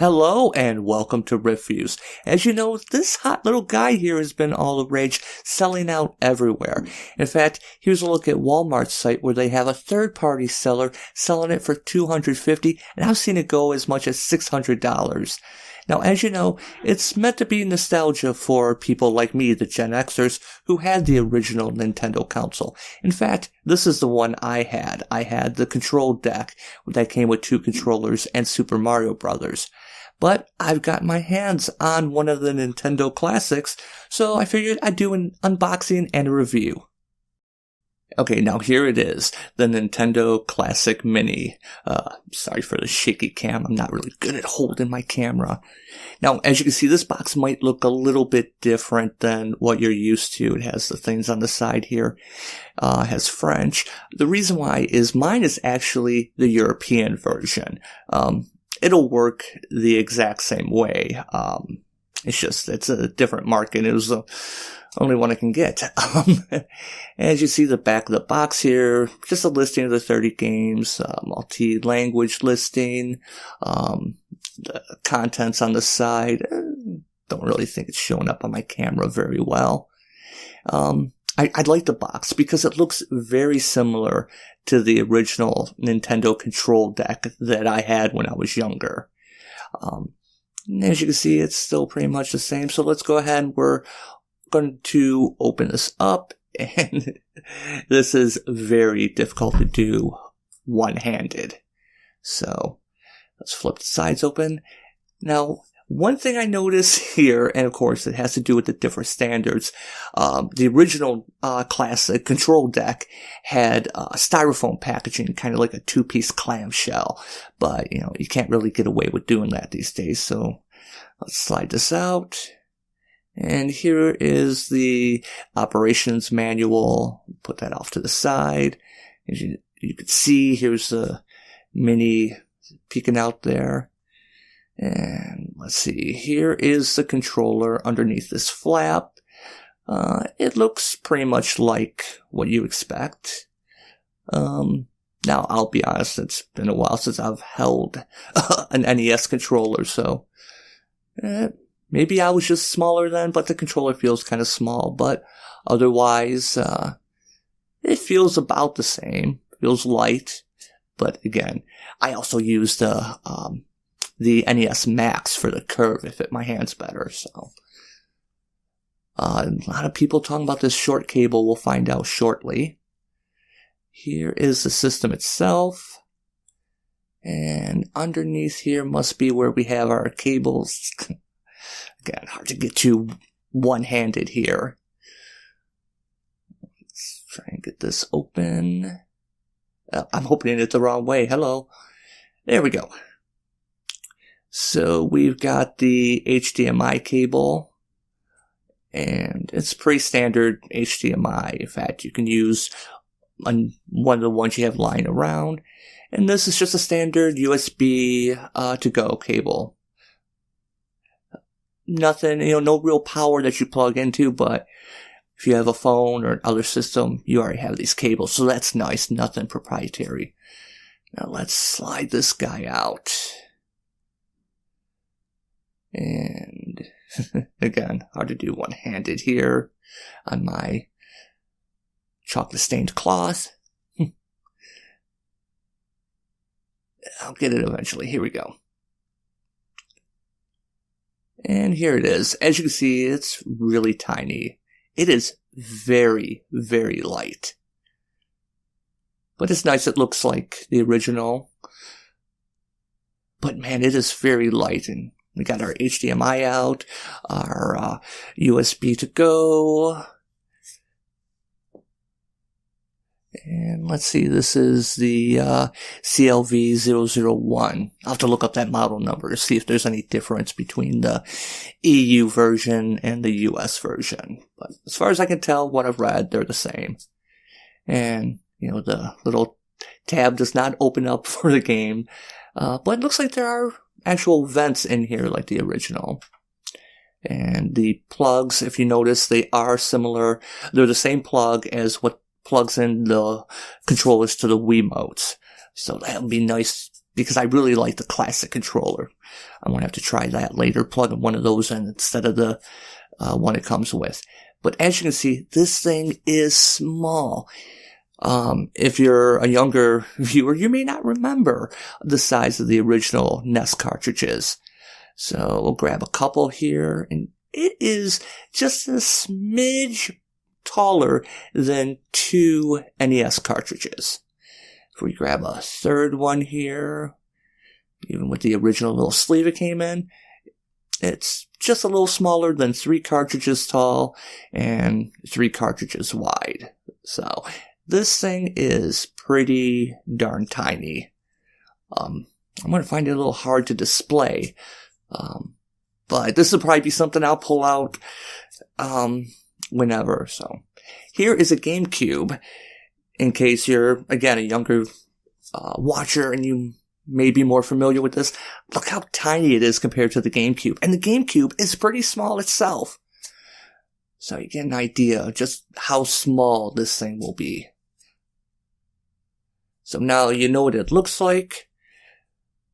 Hello and welcome to Riff Vues. As you know, this hot little guy here has been all the rage, selling out everywhere. In fact, here's a look at Walmart's site where they have a third-party seller selling it for $250, and I've seen it go as much as $600. Now, as you know, it's meant to be nostalgia for people like me, the Gen Xers, who had the original Nintendo console. In fact, this is the one I had. I had the control deck that came with 2 controllers and Super Mario Brothers. But I've got my hands on one of the Nintendo Classics, so I figured I'd do an unboxing and a review. Okay, now here it is, the Nintendo Classic Mini. Sorry for the shaky cam, I'm not really good at holding my camera. Now, as you can see, this box might look a little bit different than what you're used to. It has the things on the side here, has French. The reason why is mine is actually the European version. It'll work the exact same way. It's a different market. It was the only one I can get. As you see the back of the box here, just a listing of the 30 games, multi-language listing, the contents on the side. Don't really think it's showing up on my camera very well. I like the box because it looks very similar to the original Nintendo control deck that I had when I was younger. And as you can see, it's still pretty much the same. So let's go ahead and we're going to open this up. And this is very difficult to do one-handed. So let's flip the sides open. Now, one thing I notice here, and of course it has to do with the different standards, the original Classic control deck had styrofoam packaging, kind of like a 2-piece clamshell. But, you can't really get away with doing that these days. So let's slide this out. And here is the operations manual. Put that off to the side. As you can see, here's the Mini peeking out there. And let's see, here is the controller underneath this flap. It looks pretty much like what you expect. Now, I'll be honest, it's been a while since I've held an NES controller, so maybe I was just smaller then, but the controller feels kind of small. But otherwise, it feels about the same. It feels light. But again, I also used the NES Max for the curve. It fit my hands better, so. A lot of people talking about this short cable. We'll find out shortly. Here is the system itself. And underneath here must be where we have our cables. Again, hard to get to one-handed here. Let's try and get this open. I'm opening it the wrong way. Hello. There we go. So we've got the HDMI cable, and it's pretty standard HDMI. In fact, you can use one of the ones you have lying around, and this is just a standard USB to go cable. Nothing, no real power that you plug into, but if you have a phone or other system, you already have these cables, so that's nice. Nothing proprietary. Now let's slide this guy out. And again, hard to do one-handed here on my chocolate-stained cloth. I'll get it eventually. Here we go. And here it is. As you can see, it's really tiny. It is very, very light. But it's nice. It looks like the original. But man, it is very light, and we got our HDMI out, our USB to go. And let's see, this is the CLV001. I'll have to look up that model number to see if there's any difference between the EU version and the US version. But as far as I can tell, what I've read, they're the same. And, the little tab does not open up for the game. But it looks like there are actual vents in here like the original. And the plugs, if you notice, they are similar. They're the same plug as what plugs in the controllers to the Wiimotes. So that would be nice because I really like the Classic controller. I'm going to have to try that later, plug one of those in instead of the one it comes with. But as you can see, this thing is small. If you're a younger viewer, you may not remember the size of the original NES cartridges. So we'll grab a couple here, and it is just a smidge taller than 2 NES cartridges. If we grab a third one here, even with the original little sleeve it came in, it's just a little smaller than 3 cartridges tall and 3 cartridges wide. So this thing is pretty darn tiny. I'm going to find it a little hard to display. But this will probably be something I'll pull out whenever. So here is a GameCube, in case you're, again, a younger watcher and you may be more familiar with this. Look how tiny it is compared to the GameCube. And the GameCube is pretty small itself. So you get an idea of just how small this thing will be. So now you know what it looks like.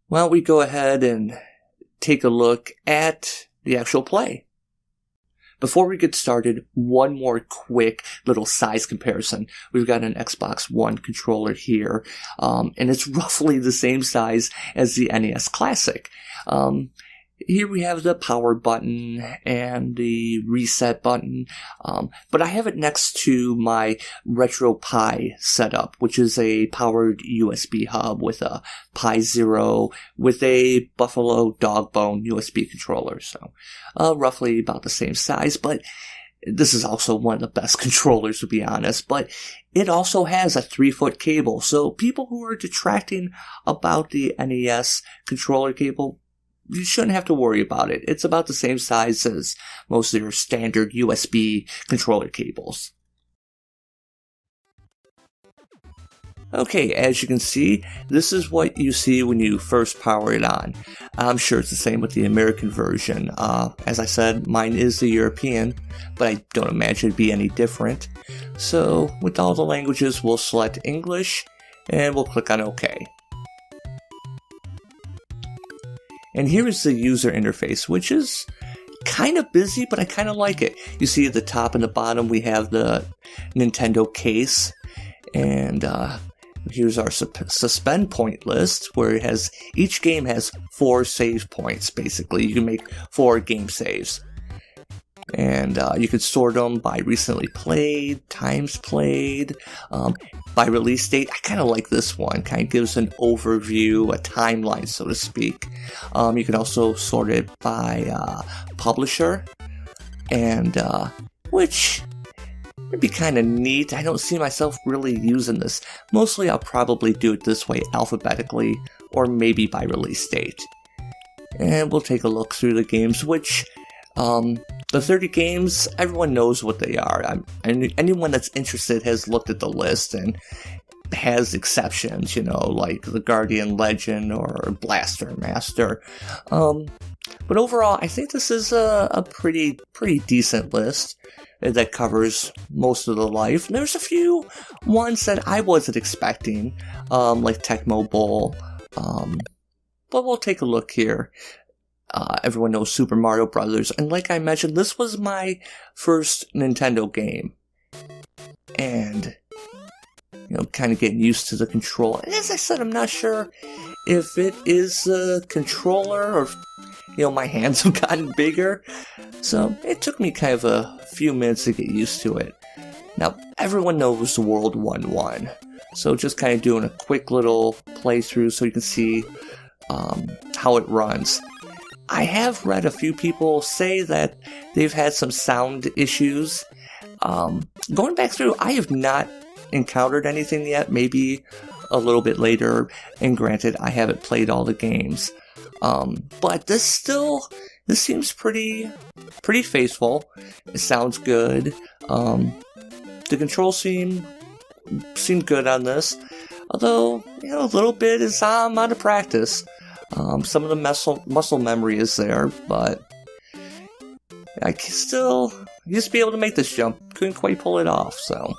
Why don't we go ahead and take a look at the actual play. Before we get started, one more quick little size comparison. We've got an Xbox One controller here, and it's roughly the same size as the NES Classic. Here we have the power button and the reset button, but I have it next to my RetroPie setup, which is a powered USB hub with a Pi Zero with a Buffalo Dog Bone USB controller, so roughly about the same size, but this is also one of the best controllers, to be honest, but it also has a 3-foot cable, so people who are detracting about the NES controller cable, you shouldn't have to worry about it. It's about the same size as most of your standard USB controller cables. Okay, as you can see, this is what you see when you first power it on. I'm sure it's the same with the American version. As I said, mine is the European, but I don't imagine it'd be any different. So, with all the languages, we'll select English, and we'll click on OK. And here is the user interface, which is kind of busy, but I kind of like it. You see at the top and the bottom we have the Nintendo case, and here's our suspend point list, where it has, each game has 4 save points, basically. You can make 4 game saves. And you can sort them by recently played, times played, by release date. I kind of like this one. Kind of gives an overview, a timeline, so to speak. You can also sort it by publisher, and which would be kind of neat. I don't see myself really using this. Mostly I'll probably do it this way, alphabetically, or maybe by release date. And we'll take a look through the games, which the 30 games, everyone knows what they are. Anyone that's interested has looked at the list and has exceptions, you know, like the Guardian Legend or Blaster Master. But overall, I think this is a pretty decent list that covers most of the life. There's a few ones that I wasn't expecting, like Tecmo Bowl. But we'll take a look here. Everyone knows Super Mario Brothers, and like I mentioned, this was my first Nintendo game, and kind of getting used to the control. And as I said, I'm not sure if it is a controller or if, my hands have gotten bigger, so it took me kind of a few minutes to get used to it. Now, everyone knows World 1-1, so just kind of doing a quick little playthrough so you can see how it runs. I have read a few people say that they've had some sound issues. Going back through, I have not encountered anything yet, maybe a little bit later, and granted, I haven't played all the games. But this seems pretty faithful. It sounds good. The controls seem good on this, although, a little bit is I'm out of practice. Some of the muscle memory is there, but I used to be able to make this jump. Couldn't quite pull it off, so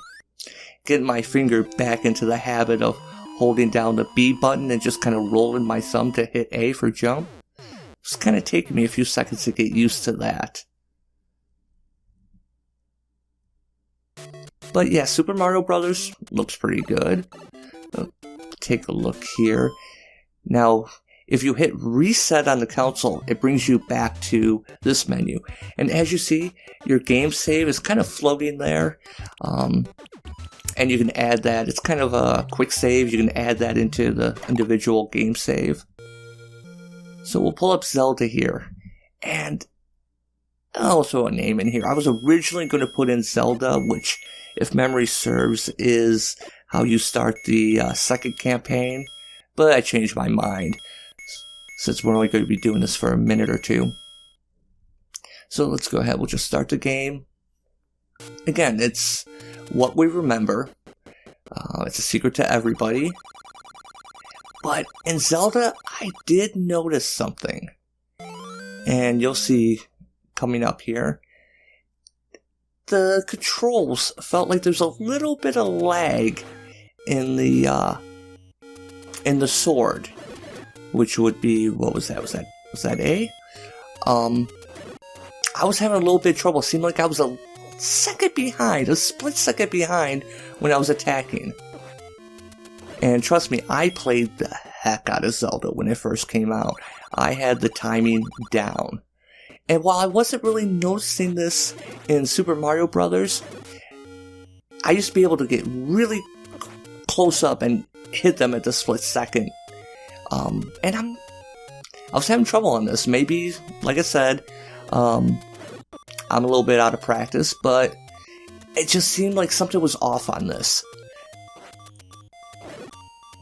getting my finger back into the habit of holding down the B button and just kind of rolling my thumb to hit A for jump. It's kind of taking me a few seconds to get used to that. But yeah, Super Mario Brothers looks pretty good. Take a look here. Now, if you hit reset on the console, it brings you back to this menu. And as you see, your game save is kind of floating there. And you can add that. It's kind of a quick save. You can add that into the individual game save. So we'll pull up Zelda here. And I'll throw a name in here. I was originally going to put in Zelda, which, if memory serves, is how you start the second campaign. But I changed my mind, since we're only going to be doing this for a minute or two. So let's go ahead. We'll just start the game. Again, it's what we remember. It's a secret to everybody. But in Zelda, I did notice something. And you'll see coming up here. The controls felt like there's a little bit of lag in the sword, which would be, what was that? Was that A? I was having a little bit of trouble. It seemed like I was a second behind, a split second behind when I was attacking. And trust me, I played the heck out of Zelda when it first came out. I had the timing down. And while I wasn't really noticing this in Super Mario Brothers, I used to be able to get really close up and hit them at the split second. And I was having trouble on this. Maybe, like I said, I'm a little bit out of practice, but it just seemed like something was off on this.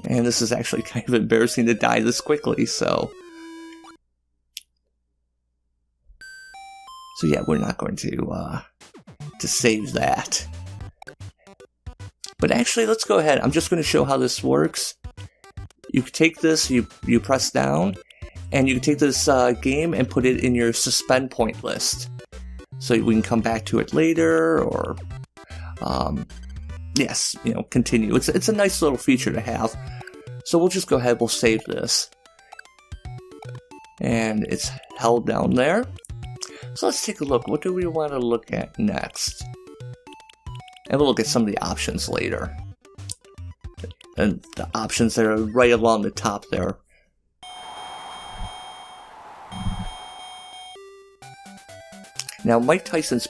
And this is actually kind of embarrassing to die this quickly, so yeah, we're not going to save that. But actually, let's go ahead. I'm just going to show how this works. You can take this, you press down, and you can take this game and put it in your suspend point list. So we can come back to it later, or yes, continue. It's a nice little feature to have. So we'll just go ahead, we'll save this. And it's held down there. So let's take a look. What do we want to look at next? And we'll look at some of the options later. And the options that are right along the top there. Now, Mike Tyson's,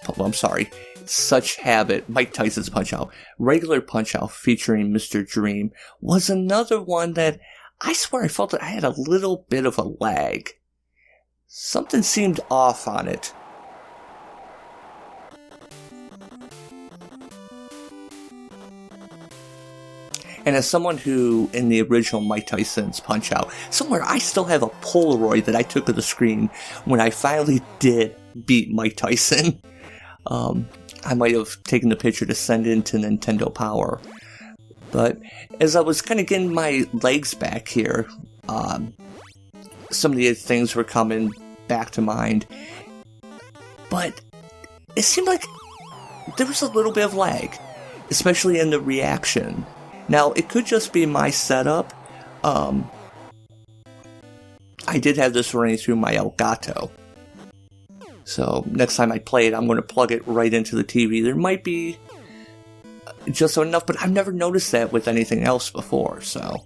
Such Habit, Mike Tyson's Punch-Out! Regular Punch-Out! Featuring Mr. Dream was another one that I swear I felt that I had a little bit of a lag. Something seemed off on it. And as someone who, in the original Mike Tyson's Punch-Out!, somewhere I still have a Polaroid that I took of the screen when I finally did beat Mike Tyson. I might have taken the picture to send in to Nintendo Power. But as I was kind of getting my legs back here, some of the things were coming back to mind. But it seemed like there was a little bit of lag, especially in the reaction. Now, it could just be my setup. I did have this running through my Elgato. So next time I play it, I'm going to plug it right into the TV. There might be just enough, but I've never noticed that with anything else before, so.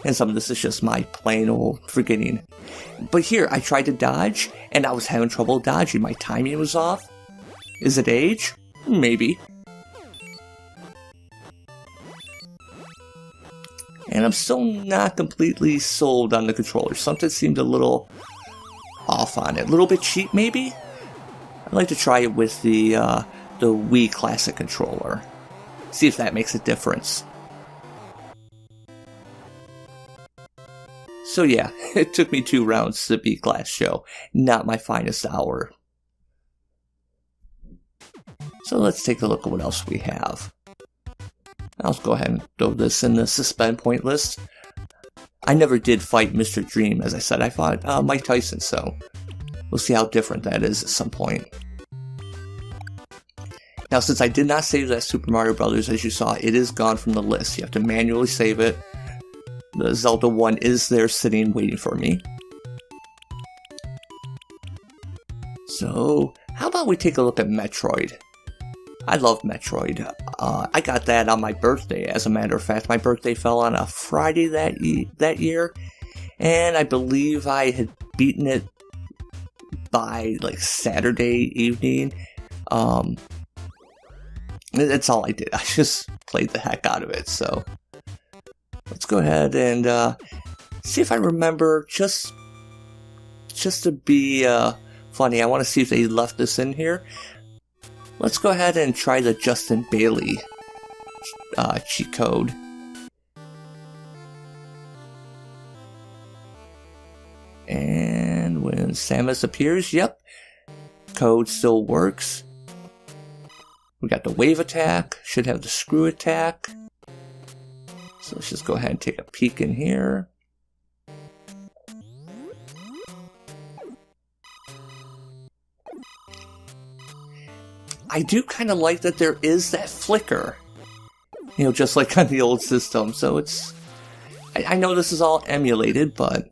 And some of this is just my plain old forgetting. But here, I tried to dodge, and I was having trouble dodging. My timing was off. Is it age? Maybe. And I'm still not completely sold on the controller. Something seemed a little off on it. A little bit cheap, maybe? I'd like to try it with the Wii Classic controller. See if that makes a difference. So yeah, it took me 2 rounds to beat Glass Show. Not my finest hour. So let's take a look at what else we have. I'll go ahead and throw this in the suspend point list. I never did fight Mr. Dream, as I said. I fought Mike Tyson, so we'll see how different that is at some point. Now, since I did not save that Super Mario Brothers, as you saw, it is gone from the list. You have to manually save it. The Zelda one is there sitting waiting for me. So, how about we take a look at Metroid? I love Metroid. I got that on my birthday, as a matter of fact. My birthday fell on a Friday that year, and I believe I had beaten it by like Saturday evening. That's all I did. I just played the heck out of it. So let's go ahead and see if I remember, just to be funny. I want to see if they left this in here. Let's go ahead and try the Justin Bailey cheat code. And when Samus appears, yep, code still works. We got the wave attack, should have the screw attack. So let's just go ahead and take a peek in here. I do kind of like that there is that flicker, you know, just like on the old system. So it's, I know this is all emulated, but,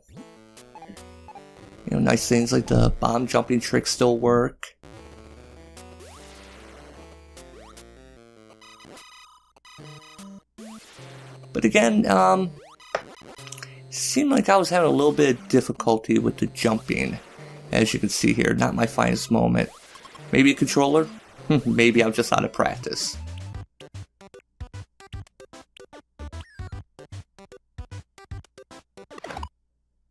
you know, nice things like the bomb jumping trick still work. But again, seemed like I was having a little bit of difficulty with the jumping. As you can see here, not my finest moment. Maybe a controller? Maybe I'm just out of practice.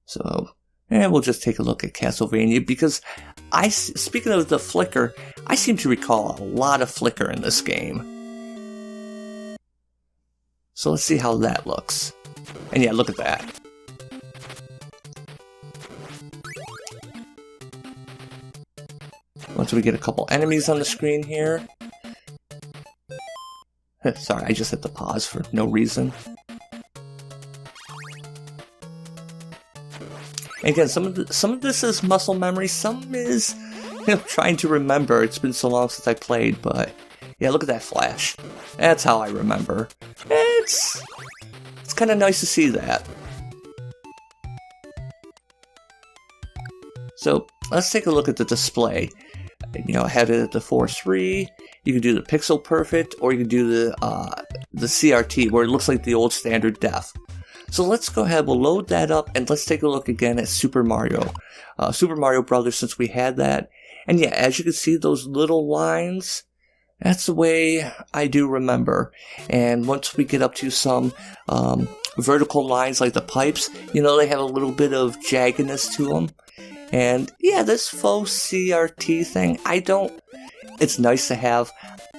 So, and we'll just take a look at Castlevania, because speaking of the flicker, I seem to recall a lot of flicker in this game. So let's see how that looks. And yeah, look at that. Once we get a couple enemies on the screen here. Sorry, I just hit the pause for no reason. And again, some of this is muscle memory, some is, you know, trying to remember. It's been so long since I played, but yeah, look at that flash. That's how I remember. It's kind of nice to see that. So let's take a look at the display. You know, I had it at the 4:3. You can do the pixel perfect, or you can do the CRT, where it looks like the old standard def. So let's go ahead, we'll load that up, and let's take a look again at Super Mario Brothers, since we had that. And yeah, as you can see, those little lines, that's the way I do remember. And once we get up to some vertical lines like the pipes, you know, they have a little bit of jaggedness to them. And yeah, this faux CRT thing, it's nice to have.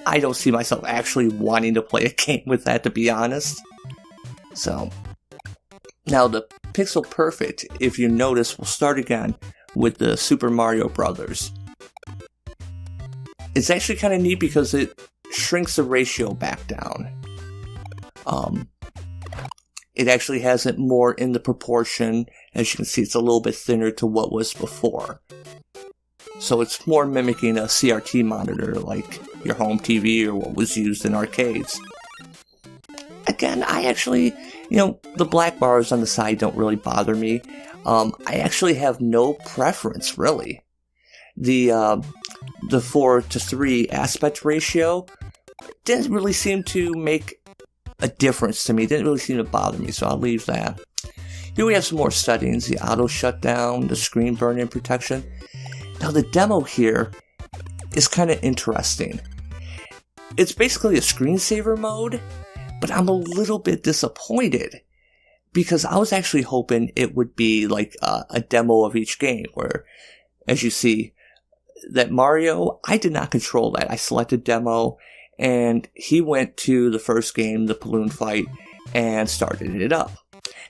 I don't see myself actually wanting to play a game with that, to be honest. So, now the Pixel Perfect, if you notice, we'll start again with the Super Mario Brothers. It's actually kind of neat because it shrinks the ratio back down. It actually has it more in the proportion. As you can see, it's a little bit thinner to what was before. So it's more mimicking a CRT monitor like your home TV or what was used in arcades. Again, I actually, you know, the black bars on the side don't really bother me. I actually have no preference, really. The 4:3 aspect ratio didn't really seem to make a difference to me. It didn't really seem to bother me, so I'll leave that. Here we have some more settings. The auto shutdown, the screen burn-in protection. Now the demo here is kind of interesting. It's basically a screensaver mode, but I'm a little bit disappointed because I was actually hoping it would be like a demo of each game where, as you see, that Mario, I did not control that. I selected demo, and he went to the first game, the balloon fight, and started it up.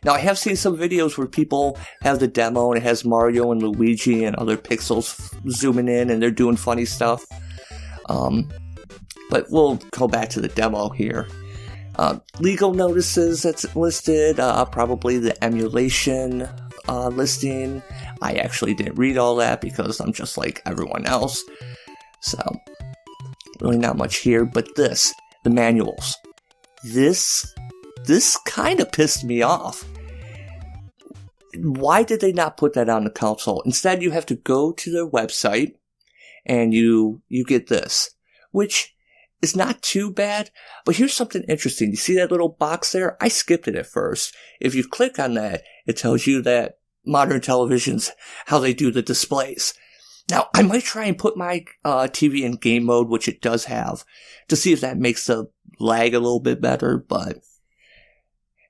Now, I have seen some videos where people have the demo, and it has Mario and Luigi and other pixels zooming in, and they're doing funny stuff. But we'll go back to the demo here. Legal notices that's listed, probably the emulation listing. I actually didn't read all that because I'm just like everyone else. So, really not much here, but the manuals. This kind of pissed me off. Why did they not put that on the console? Instead, you have to go to their website and you get this, which is not too bad. But here's something interesting. You see that little box there? I skipped it at first. If you click on that, it tells you that modern televisions, how they do the displays. Now, I might try and put my TV in game mode, which it does have, to see if that makes the lag a little bit better,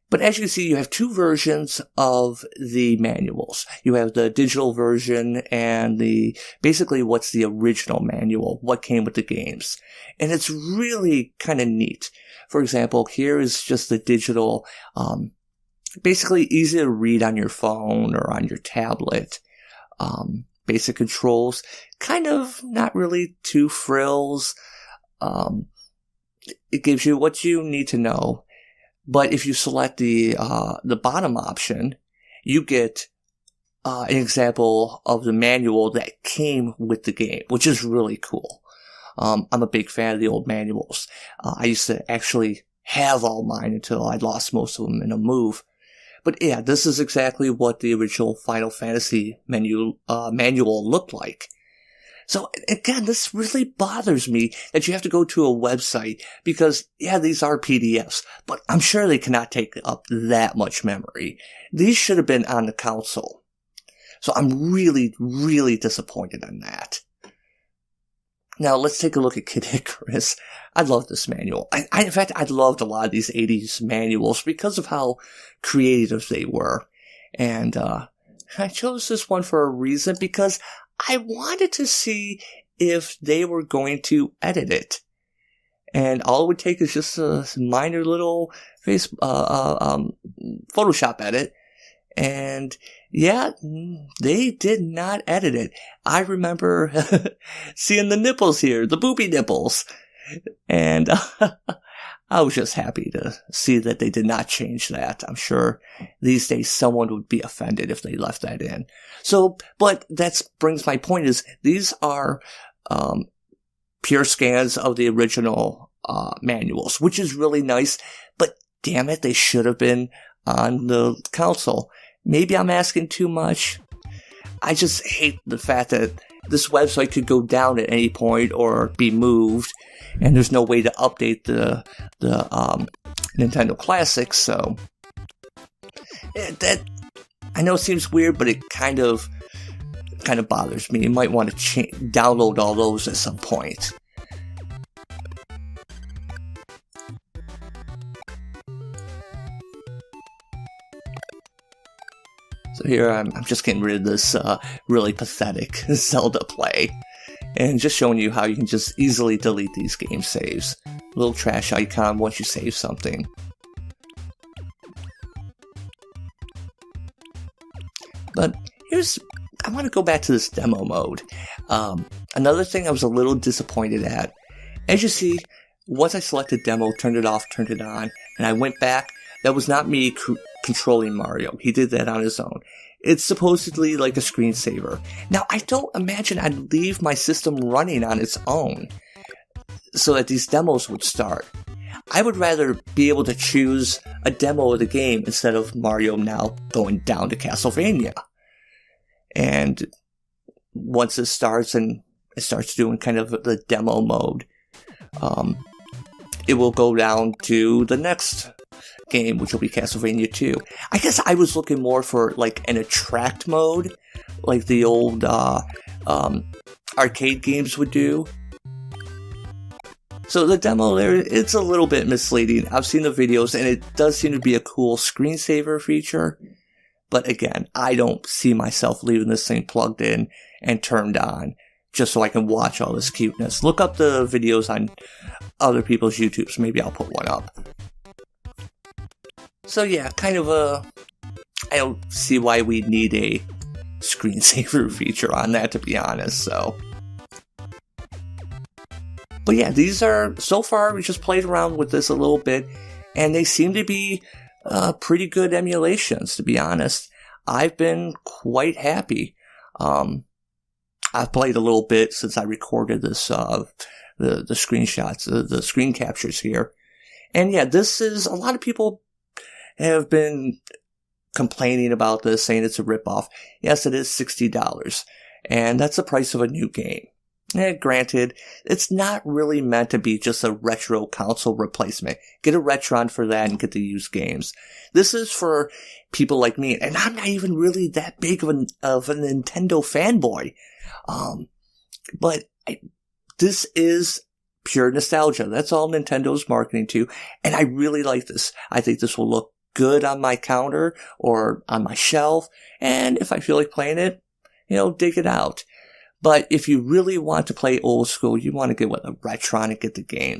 but as you can see, you have two versions of the manuals. You have the digital version and basically what's the original manual, what came with the games. And it's really kind of neat. For example, here is just the digital, basically easy to read on your phone or on your tablet. Basic controls, kind of not really too frills. It gives you what you need to know. But if you select the bottom option, you get an example of the manual that came with the game, which is really cool. I'm a big fan of the old manuals. I used to actually have all mine until I lost most of them in a move. But yeah, this is exactly what the original Final Fantasy manual looked like. So again, this really bothers me that you have to go to a website because, yeah, these are PDFs, but I'm sure they cannot take up that much memory. These should have been on the console. So I'm really, really disappointed in that. Now, let's take a look at Kid Icarus. I love this manual. In fact, I loved a lot of these 80s manuals because of how creative they were. And I chose this one for a reason because I wanted to see if they were going to edit it. And all it would take is just a minor little Photoshop edit. And yeah, they did not edit it. I remember seeing the nipples here, the booby nipples. And I was just happy to see that they did not change that. I'm sure these days someone would be offended if they left that in. So, but that brings my point is these are pure scans of the original manuals, which is really nice. But damn it, they should have been on the console. Maybe I'm asking too much. I just hate the fact that this website could go down at any point or be moved, and there's no way to update the Nintendo Classic. So that I know it seems weird, but it kind of bothers me. You might want to download all those at some point. So here I'm just getting rid of this really pathetic Zelda play. And just showing you how you can just easily delete these game saves. Little trash icon once you save something. But I want to go back to this demo mode. Another thing I was a little disappointed at. As you see, once I selected demo, turned it off, turned it on, and I went back, that was not me controlling Mario. He did that on his own. It's supposedly like a screensaver. Now, I don't imagine I'd leave my system running on its own so that these demos would start. I would rather be able to choose a demo of the game instead of Mario now going down to Castlevania. And once it starts and it starts doing kind of the demo mode, it will go down to the next game, which will be Castlevania 2. I guess I was looking more for like an attract mode, like the old arcade games would do. So the demo there, it's a little bit misleading. I've seen the videos and it does seem to be a cool screensaver feature. But again, I don't see myself leaving this thing plugged in and turned on just so I can watch all this cuteness. Look up the videos on other people's YouTubes. Maybe I'll put one up. So yeah, kind of I don't see why we need a screensaver feature on that, to be honest, so. But yeah, these are, so far, we just played around with this a little bit, and they seem to be pretty good emulations, to be honest. I've been quite happy. I've played a little bit since I recorded this the screenshots, the screen captures here. And yeah, this is, a lot of people have been complaining about this, saying it's a ripoff. Yes, it is $60. And that's the price of a new game. And granted, it's not really meant to be just a retro console replacement. Get a Retron for that and get the used games. This is for people like me, and I'm not even really that big of a Nintendo fanboy. But this is pure nostalgia. That's all Nintendo's marketing to, and I really like this. I think this will look good on my counter or on my shelf, and if I feel like playing it, dig it out. But if you really want to play old school, you want to get a Retron and get the game.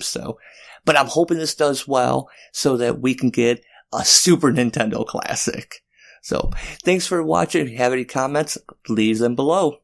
But I'm hoping this does well so that we can get a Super Nintendo Classic. So, thanks for watching. If you have any comments, leave them below.